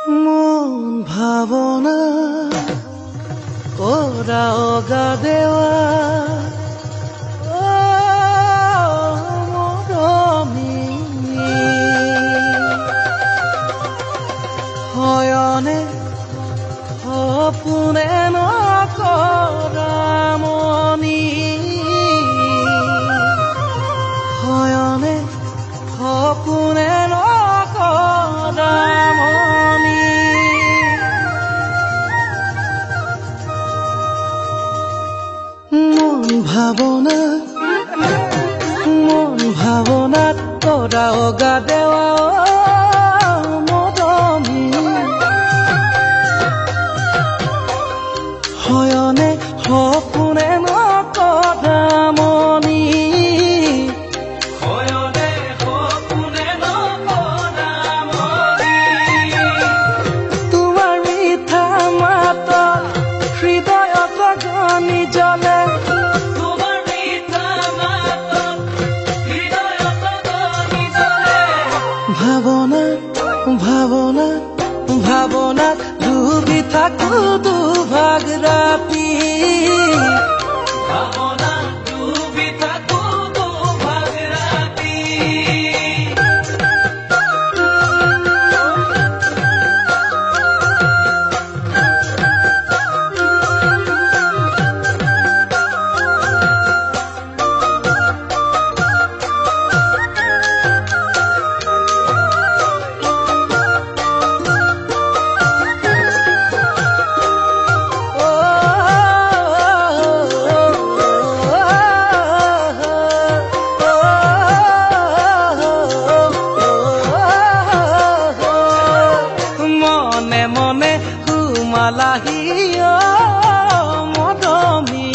মন ভাবনা কৰা অগা দেওয়া মৰমী হয়নে সপোনে নকৰা মনি হয়নে সপোনে নকৰা মনি মন ভাৱনাত কৰা অগা দেৱা মৰমী হয়নে সপোনে নকৰা মনি হয়নে সপোনে নকৰা মনি তোমাৰ মিঠা মাতত হৃদয়ত গনি জ্বলে তোমাৰ মিঠা মাতত হৃদয়ত গনি জ্বলে ভাৱনাত ডুবি থাকো দুভাগ ৰাতি ভাৱনাত ডুবি থাকো দুভাগ ৰাতি মনে মনে সুমালাহি মৰমী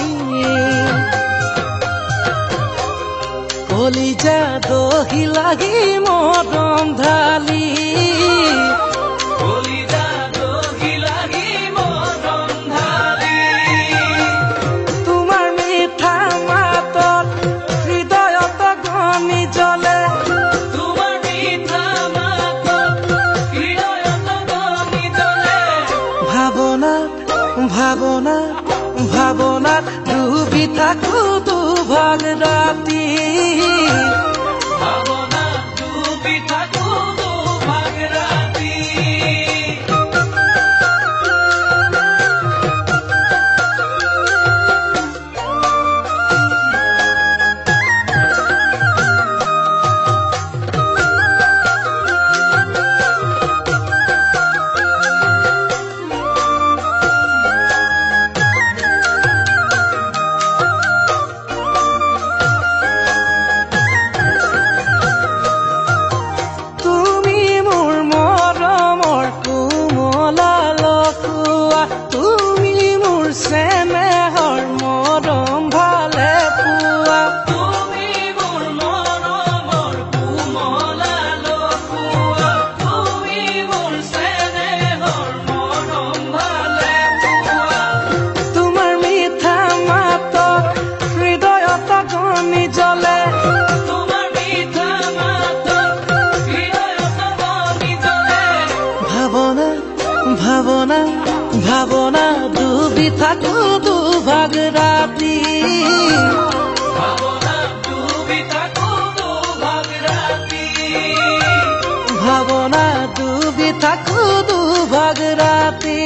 কলিজা দহিলাহি মৰম ঢালি কলিজা দহিলাহি মৰম ঢালি তোমাৰ মিঠা মাতত হৃদয়ত গনি জ্বলে তোমাৰ মিঠা মাতত হৃদয়ত গনি জ্বলে ভাৱনাত ডুবি থাকো দুভাগ ৰাতি ভাৱনাত ডুবি থাকো দুভাগ ৰাতি তুমি মোৰ মৰমৰ কোমলা লখুৱা তুমি মোৰ চেনেহৰ মৰম ভালে পোৱা তুমি মোৰ মৰমৰ কোমলা লখুৱা তুমি মোৰ চেনেহৰ মৰম ভালে পোৱা তোমাৰ মিঠা মাতত হৃদয়ত গনি জ্বলে তোমাৰ মিঠা মাতত হৃদয়ত গনি জ্বলে ভাৱনা ডুবি থাকো দুভাগ ৰাতি ভাৱনাত ডুবি থাকো দুভাগ ৰাতি ভাৱনা ডুবি থাকো দুভাগ ৰাতি